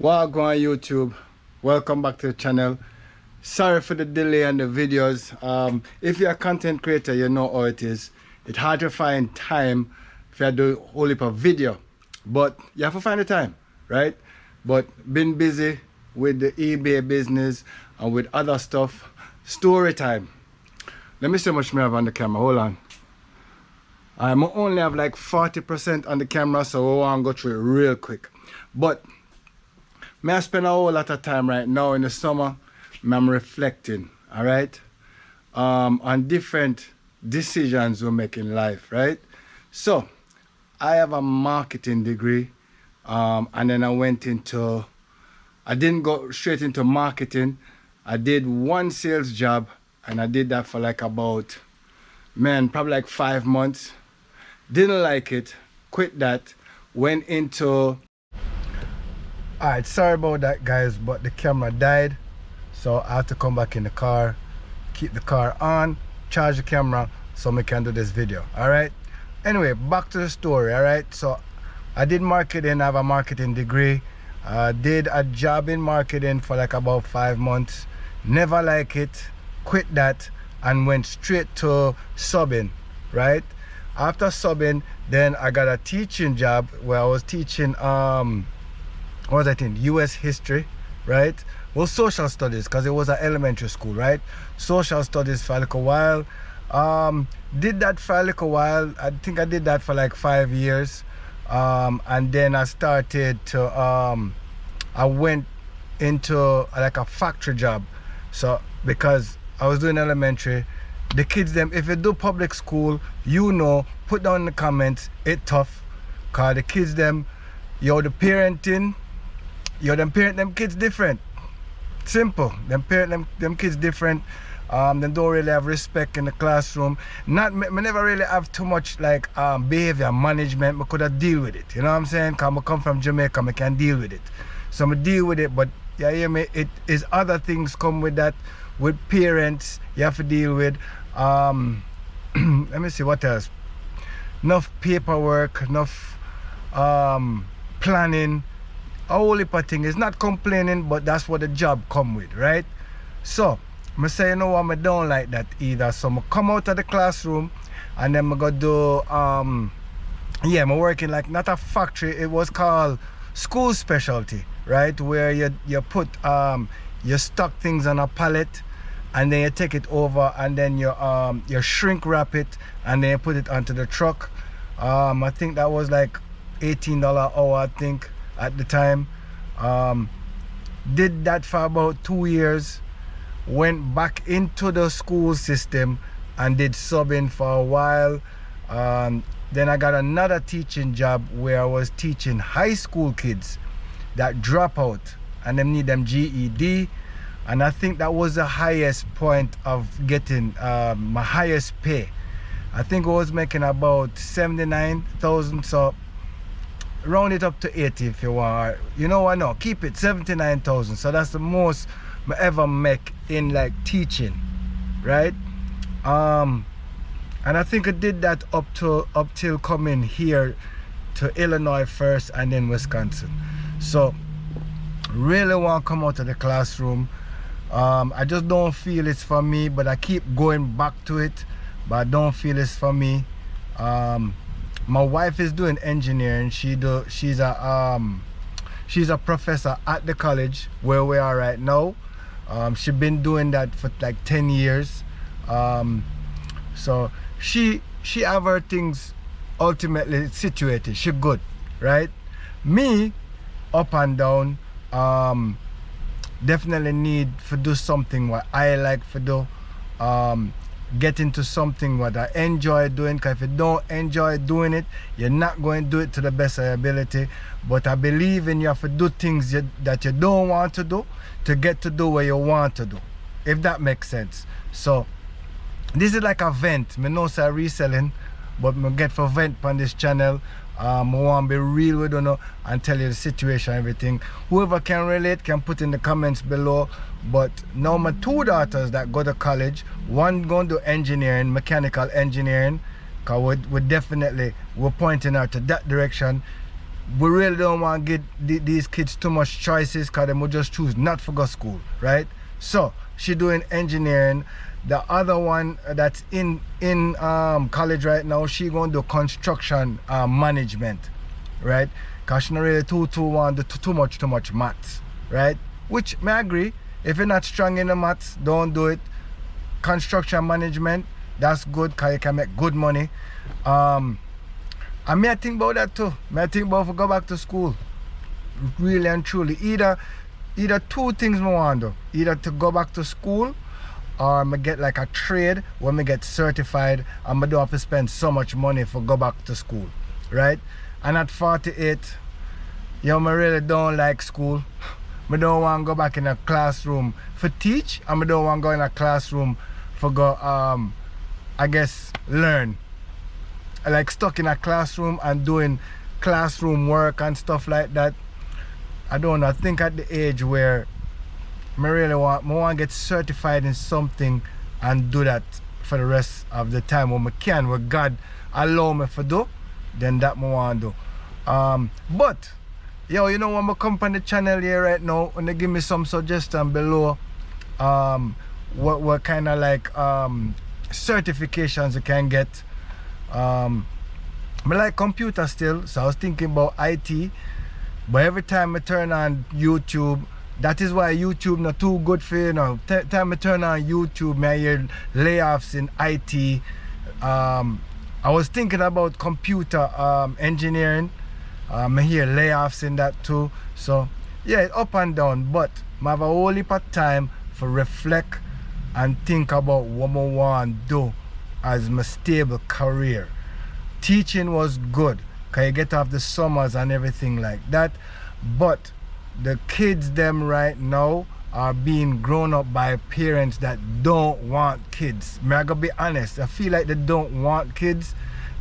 Welcome on YouTube. Welcome back to the channel. Sorry for the delay on the videos. If you're a content creator, you know how it is. It's hard to find time if you do a whole heap of video, but you have to find the time, right? But been busy with the eBay business and with other stuff. Story time. Let me see how much I have on the camera. Hold on. I only have like 40% on the camera, so we want to go through it real quick. But I spend a whole lot of time right now in the summer. I'm reflecting, all right, on different decisions we make in life, right? So I have a marketing degree, and then I didn't go straight into marketing. I did one sales job, and I did that for like about, probably like 5 months. Didn't like it, quit that, went into... Alright, sorry about that guys, but the camera died, so I have to come back in the car, keep the car on, charge the camera so we can do this video. Alright, anyway, back to the story. Alright, so I did marketing. I have a marketing degree. Did a job in marketing for like about 5 months, never like it, quit that and went straight to subbing. Right, after subbing, then I got a teaching job where I was teaching what was I think, US history, right? Well, social studies, because it was an elementary school, right? Social studies for like a while. Did that for like a while. I think I did that for like 5 years. And then I started to I went into like a factory job. So because I was doing elementary, the kids them, if you do public school, you know, put down in the comments, it's tough, cause the kids them, the parenting, them parent them kids different. Simple. Them parent them kids different. They don't really have respect in the classroom. Me never really have too much like behavior management. I could have deal with it. You know what I'm saying? Cause I come from Jamaica, I can deal with it. So I deal with it, but yeah, you hear me? It is other things come with that. With parents, you have to deal with. Let me see what else. Enough paperwork, enough planning. A whole heap of thing. Is not complaining, but that's what the job come with, right? So I say, you know what, I don't like that either. So I come out of the classroom and then I go do I'm working like not a factory, it was called school specialty, right? Where you put you stock things on a pallet and then you take it over and then you shrink wrap it and then you put it onto the truck. I think that was like $18 an hour, I think, at the time. Did that for about 2 years, went back into the school system and did subbing for a while. Then I got another teaching job where I was teaching high school kids that drop out and them need them GED, and I think that was the highest point of getting my highest pay. I think I was making about 79,000, so round it up to 80 if you want. You know what? No, keep it 79,000. So that's the most I ever make in like teaching, right? And I think I did that up till coming here to Illinois first and then Wisconsin. So really want to come out of the classroom. I just don't feel it's for me, but I keep going back to it, but I don't feel it's for me. My wife is doing engineering. She's a professor at the college where we are right now. She's been doing that for like 10 years. So she have her things ultimately situated. She good, right? Me, up and down. Definitely need to do something what I like to do. Get into something what I enjoy doing, because if you don't enjoy doing it, you're not going to do it to the best of your ability. But I believe in you have to do things that you don't want to do to get to do what you want to do, if that makes sense. So this is like a vent. I know say reselling, but I get for vent on this channel. I want to be real with you and tell you the situation, everything. Whoever can relate can put in the comments below. But now my 2 daughters that go to college, one going to do engineering, mechanical engineering, because we're pointing her to that direction. we really don't want to get these kids too much choices, because they will just choose not to go school, right? So she doing engineering. The other one that's in college right now, she going to do construction management, right? Because she not really too want to too much maths, right? Which may agree. If you're not strong in the maths, don't do it. Construction management, that's good, because you can make good money. And me, I think about that too. Me, I think about to go back to school, really and truly. Either two things I want to do. Either to go back to school, or I get like a trade when I get certified, and I don't have to spend so much money for go back to school, right? And at 48, I really don't like school. I don't want to go back in a classroom for teach, and I don't want to go in a classroom for go, I guess, learn. I like stuck in a classroom and doing classroom work and stuff like that. I don't know. I think at the age where I really want to get certified in something and do that for the rest of the time when I can, where God allow me to do, then that I want to do. But yo, you know, when I come on the channel here right now, when they give me some suggestion below, what kind of like certifications you can get. I like computer still, so I was thinking about IT, but every time I turn on YouTube, that is why YouTube not too good for you know. Time I turn on YouTube, I hear layoffs in IT. I was thinking about computer engineering. I hear layoffs in that too. So yeah, up and down, but I have a whole heap of time for reflect and think about what I want to do as my stable career. Teaching was good, because you get off the summers and everything like that, but the kids them right now are being grown up by parents that don't want kids. I gotta be honest, I feel like they don't want kids,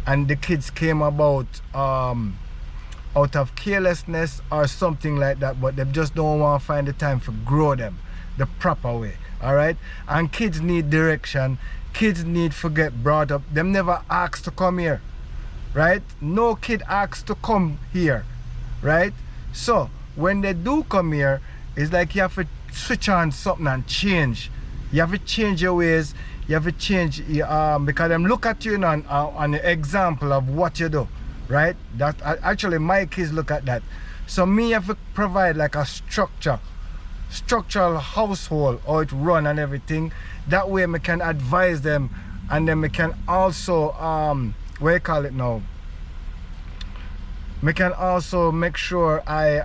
and the kids came about out of carelessness or something like that, but they just don't want to find the time to grow them the proper way. All right, and kids need direction. Kids need to get brought up. Them never asked to come here, right? No kid asked to come here, right? So when they do come here, it's like you have to switch on something and change. You have to change your ways. You have to change because them look at you on an example of what you do, right? That actually my kids look at that. So me have to provide like a structural household, how it run and everything. That way I can advise them, and then we can also what you call it now, we can also make sure I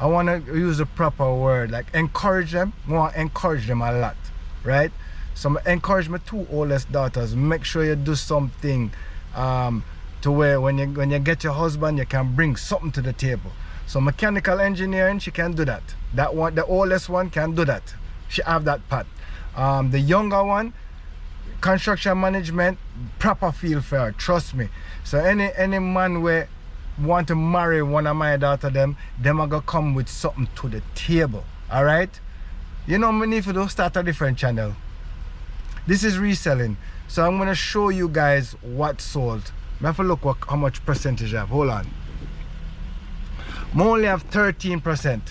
want to use the proper word, like encourage them. I want to encourage them a lot, right? So I encourage my two oldest daughters, make sure you do something to where when you get your husband, you can bring something to the table. So mechanical engineering, she can do that. That one, the oldest one, can do that. She have that part. The younger one, construction management, proper feel for her, trust me. So any man where want to marry one of my daughter, them are gonna come with something to the table. All right, you know, me need to start a different channel. This is reselling, so I'm gonna show you guys what sold. I have to look how much percentage I have. Hold on. I only have 13%.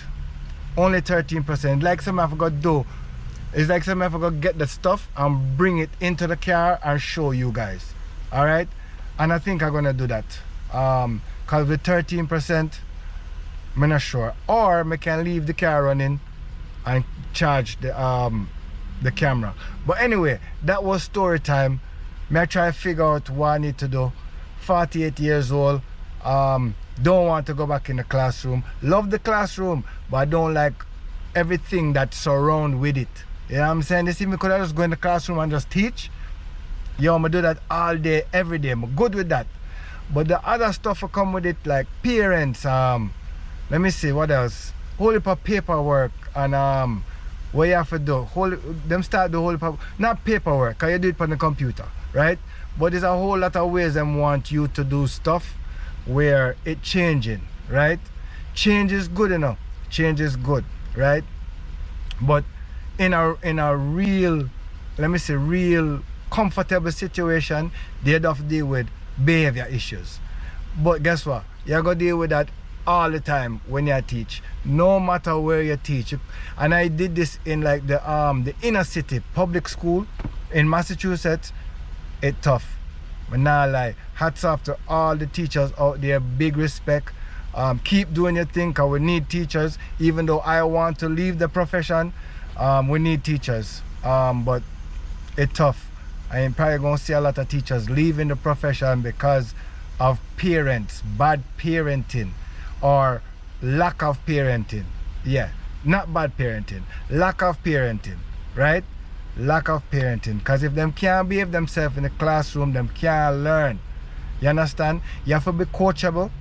Only 13%. Like some I forgot to do. It's like some I forgot to get the stuff and bring it into the car and show you guys. Alright? And I think I'm gonna do that. Cause with 13%, I'm not sure. Or I can leave the car running and charge the camera. But anyway, that was story time. I try to figure out what I need to do. 48 years old. Don't want to go back in the classroom. Love the classroom, but I don't like everything that surround with it. You know what I'm saying? This even could I just go in the classroom and just teach? Yo, I'm gonna do that all day, every day. I'm good with that. But the other stuff will come with it, like parents, let me see what else. Whole heap of paperwork and what you have to do. Them start the whole heap of, not paperwork, cause you do it on the computer, right? But there's a whole lot of ways them want you to do stuff where it changing, right? Change is good enough. Change is good, right? But in a real, let me say, real comfortable situation, they have to deal with behavior issues. But guess what? You're gonna deal with that all the time when you teach, no matter where you teach. And I did this in like the inner city public school in Massachusetts. It's tough, but now like hats off to all the teachers out there, big respect. Keep doing your thing, cause we need teachers. Even though I want to leave the profession, we need teachers. But it's tough. I am probably gonna see a lot of teachers leaving the profession because of parents, bad parenting, or lack of parenting. Yeah, not bad parenting, lack of parenting, right? Lack of parenting. Because if them can't behave themselves in the classroom, them can't learn. You understand? You have to be coachable,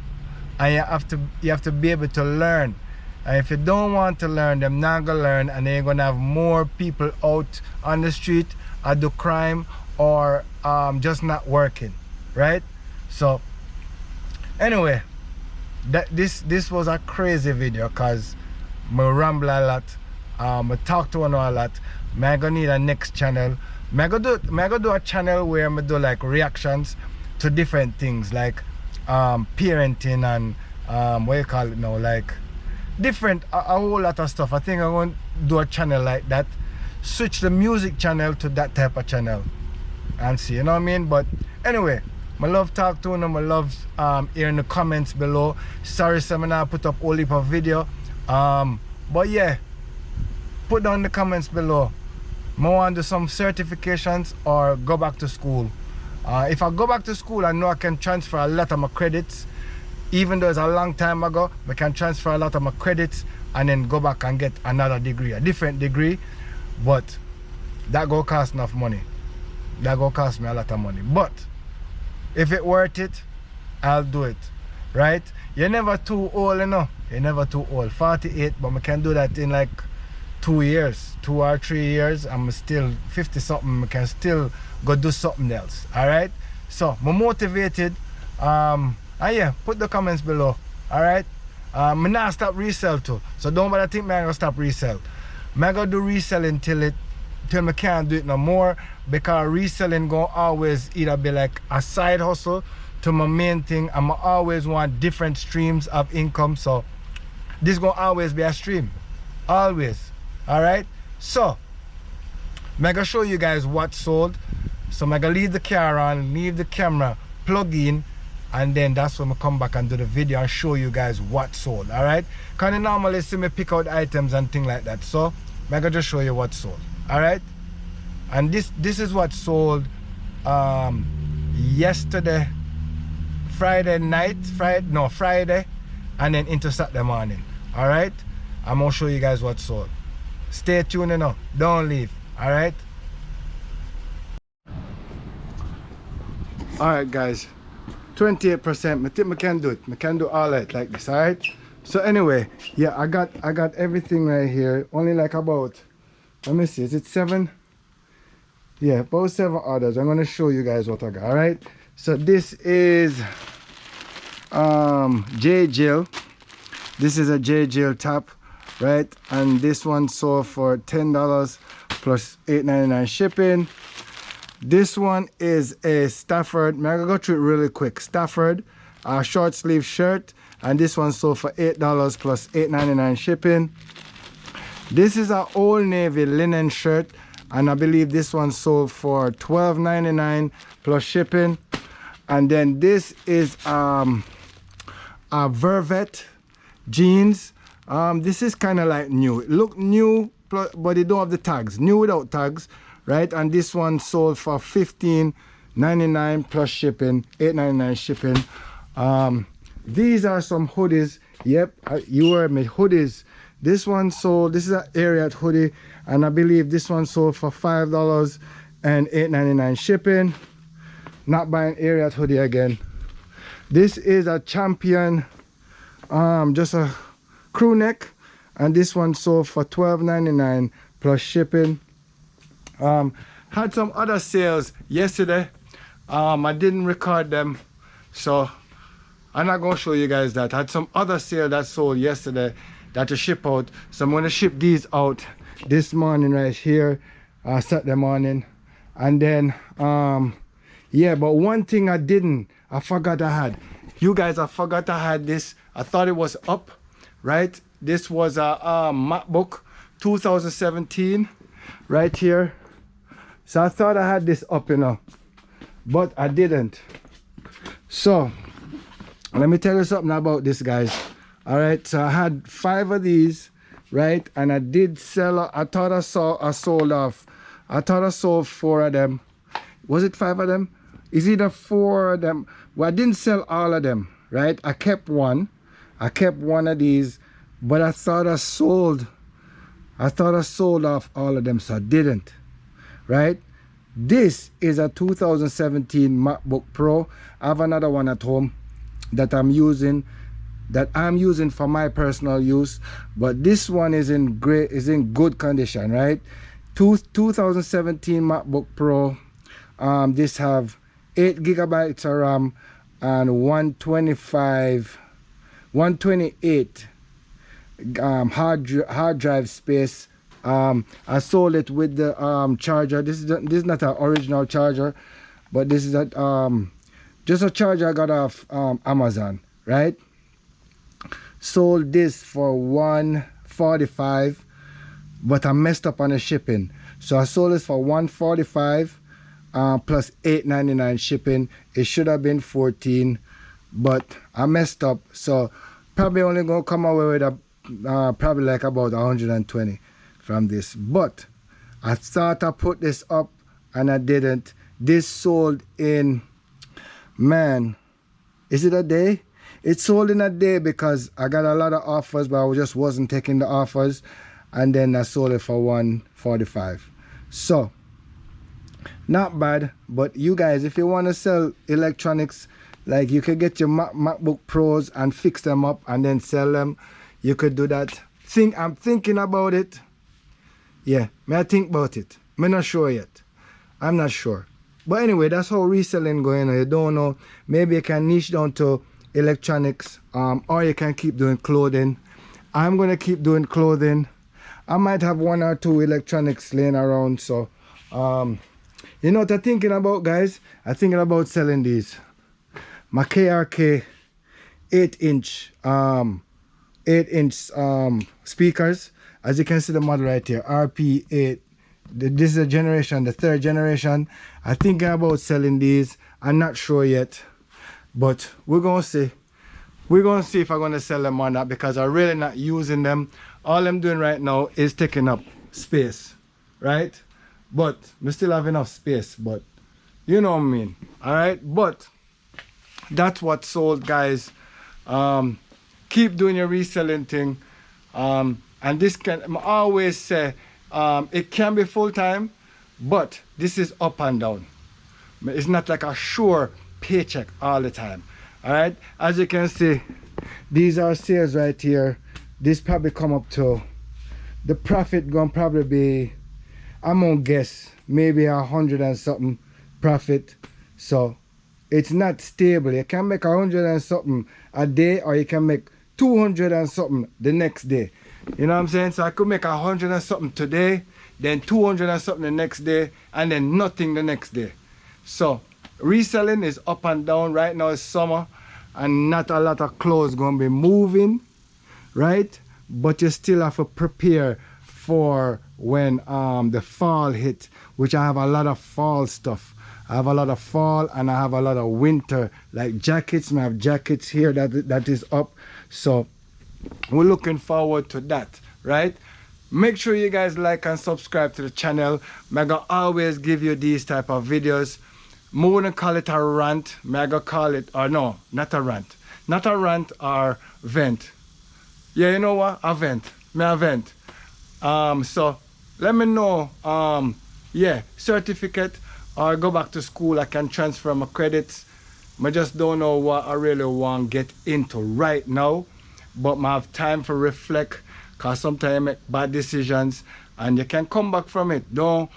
and you have to be able to learn. And if you don't want to learn, them not gonna learn, and then you're gonna have more people out on the street or do crime or just not working, right? So anyway, this was a crazy video because I ramble a lot, I talk to one a lot. I gonna need a next channel. I gonna do a channel where I do like reactions to different things like parenting and what you call it now, like different a whole lot of stuff. I think I'm gonna do a channel like that, switch the music channel to that type of channel and see, you know what I mean? But anyway, I love talk to them. I love hearing the comments below. Sorry I put up all heap of video, but yeah, put down the comments below. I want to do some certifications or go back to school. If I go back to school, I know I can transfer a lot of my credits. Even though it's a long time ago, I can transfer a lot of my credits and then go back and get another degree, a different degree. But that go cost enough money. That go cost me a lot of money. But if it worth it, I'll do it, right? You're never too old, you know. You're never too old. 48, but I can do that in like 2 years, 2 or 3 years. I'm still 50 something. I can still go do something else. All right. So I'm motivated. And yeah, put the comments below. All right. I'm not stop resell too. So don't bother think I'm gonna stop resell. I'm gonna do reselling till I can't do it no more, because reselling gonna always either be like a side hustle to my main thing. I'm always want different streams of income. So this gonna always be a stream, always. All right. So I'm gonna show you guys what sold. So I'm gonna leave the car on, leave the camera, plug in, and then that's when I come back and do the video and show you guys what sold. All right, because you normally see me pick out items and things like that. So I'm gonna just show you what sold. All right, and this is what sold yesterday, Friday, and then into Saturday morning. All right, I'm gonna show you guys what sold. Stay tuned, you know, don't leave. All right. All right, guys, 28%. I think I can do it. I can do all that like this. All right. So anyway, yeah, I got everything right here. Only like about, let me see, is it 7? Yeah, about 7 orders. I'm gonna show you guys what I got. All right. So this is J Jill. This is a J Jill top, right? And this one sold for $10 plus $8.99 shipping. This one is a Stafford. I'm gonna go through it really quick. Stafford, short sleeve shirt, and this one sold for $8 plus $8.99 shipping. This is an Old Navy linen shirt, and I believe this one sold for $12.99 plus shipping. And then this is a Vervet jeans. This is kind of like new. It look new, but it don't have the tags. New without tags, right? And this one sold for $15.99 plus shipping, $8.99 shipping. These are some hoodies. Yep, you heard me, hoodies. This one sold, this is an Ariat hoodie, and I believe this one sold for $5 and $8.99 shipping. Not buying Ariat hoodie again. This is a Champion, just a crew neck, and this one sold for $12.99 plus shipping. Had some other sales yesterday. I didn't record them, so I'm not gonna show you guys that. I had some other sale that sold yesterday that to ship out, so I'm gonna ship these out this morning right here, Saturday morning. And then yeah, but one thing I forgot I had. You guys, I forgot I had this. I thought it was up, right? This was a MacBook 2017 right here. So I thought I had this up, you know, but I didn't. So let me tell you something about this, guys. All right, so I had 5 of these, right? And I did sell. I thought I sold 4 of them. Was it 5 of them? Is either 4 of them? Well, I didn't sell all of them, right? I kept one. I kept one of these, but I thought I sold off all of them, so I didn't, right? This is a 2017 MacBook Pro. I have another one at home that I'm using for my personal use, but this one is in good condition, right? 2017 MacBook Pro. This have 8 gigabytes of RAM and 128 hard drive space. I sold it with the charger. This is not an original charger, but this is just a charger I got off Amazon, right? Sold this for $145, but I messed up on the shipping, so I sold this for $145 plus $8.99 shipping. It should have been $14, but I messed up, so probably only gonna come away with a probably like about 120 from this. But I thought I put this up and I didn't. This sold in, man, is it a day? It sold in a day because I got a lot of offers, but I just wasn't taking the offers, and then I sold it for $145. So not bad. But you guys, if you want to sell electronics, like you could get your MacBook Pros and fix them up and then sell them, you could do that. I'm thinking about it. Yeah, may I think about it. I'm not sure yet. I'm not sure. But anyway, that's how reselling going on. You don't know. Maybe you can niche down to electronics, or you can keep doing clothing. I'm gonna keep doing clothing. I might have 1 or 2 electronics laying around. So you know what I'm thinking about, guys? I'm thinking about selling these. My KRK 8-inch speakers. As you can see the model right here, RP8. This is a generation, the 3rd generation. I'm thinking about selling these. I'm not sure yet, but we're gonna see. We're gonna see if I'm gonna sell them or not, because I'm really not using them. All I'm doing right now is taking up space, right? But we still have enough space, but you know what I mean. All right, but that's what sold, guys. Keep doing your reselling thing. And this can, I always say, it can be full-time, but this is up and down. It's not like a sure paycheck all the time. All right, as you can see, these are sales right here. This probably come up to, the profit gonna probably be, I'm gonna guess, maybe 100 and something profit. So it's not stable. You can make 100 and something a day, or you can make 200 and something the next day. You know what I'm saying? So I could make 100 and something today, then 200 and something the next day, and then nothing the next day. So reselling is up and down. Right now it's summer and not a lot of clothes gonna be moving, right? But you still have to prepare for when the fall hit, which I have a lot of fall stuff. I have a lot of fall and I have a lot of winter, like jackets. I have jackets here that is up. So we're looking forward to that, right? Make sure you guys like and subscribe to the channel. I'm gonna always give you these type of videos. I wouldn't call it a rant. I'm gonna call it, or no, not a rant. Not a rant or vent. Yeah, you know what? A vent. A vent. So let me know, yeah, certificate or go back to school. I can transfer my credits. I just don't know what I really want to get into right now. But I have time for reflect, because sometimes I make bad decisions and you can come back from it. Don't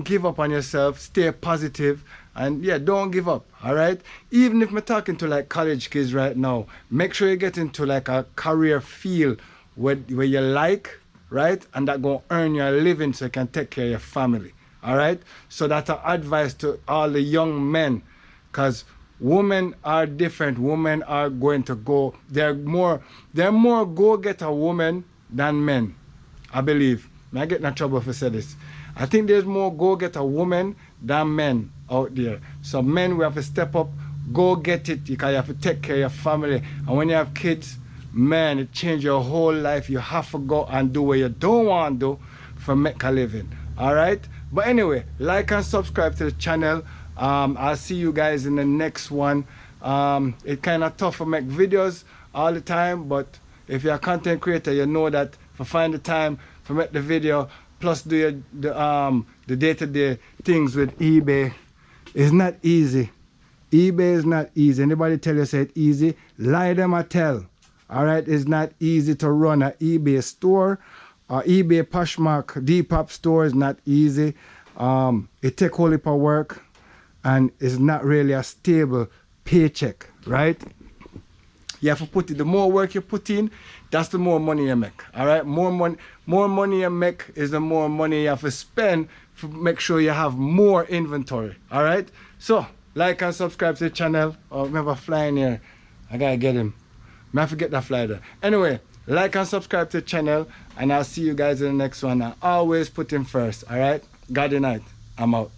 give up on yourself. Stay positive, and yeah, don't give up. All right, even if I'm talking to like college kids right now, make sure you get into like a career field where you like, right, and that gonna earn you a living so you can take care of your family. All right, so that's an advice to all the young men, because women are different. Women are going to go, they're more go-getter women than men, I believe. I get in trouble if I say this. I think there's more go-getter women than men out there. So men, we have to step up, go get it, because you have to take care of your family. And when you have kids, man, it changes your whole life. You have to go and do what you don't want to do for make a living. All right? But anyway, like and subscribe to the channel. I'll see you guys in the next one. It's kind of tough to make videos all the time, but if you're a content creator, you know that for find the time to make the video, plus do the day-to-day things with eBay, it's not easy. eBay is not easy. Anybody tell you say it's easy, lie them I tell. All right, it's not easy to run an eBay store. eBay, Poshmark, Depop store is not easy. It takes a whole heap of work, and it's not really a stable paycheck, right? You have to put it, the more work you put in, that's the more money you make. All right, more money you make is the more money you have to spend to make sure you have more inventory. All right, so like and subscribe to the channel. Oh, remember flying here, I gotta get him. I forget that fly there. Anyway, like and subscribe to the channel, and I'll see you guys in the next one. I always put him first. All right, God night. I'm out.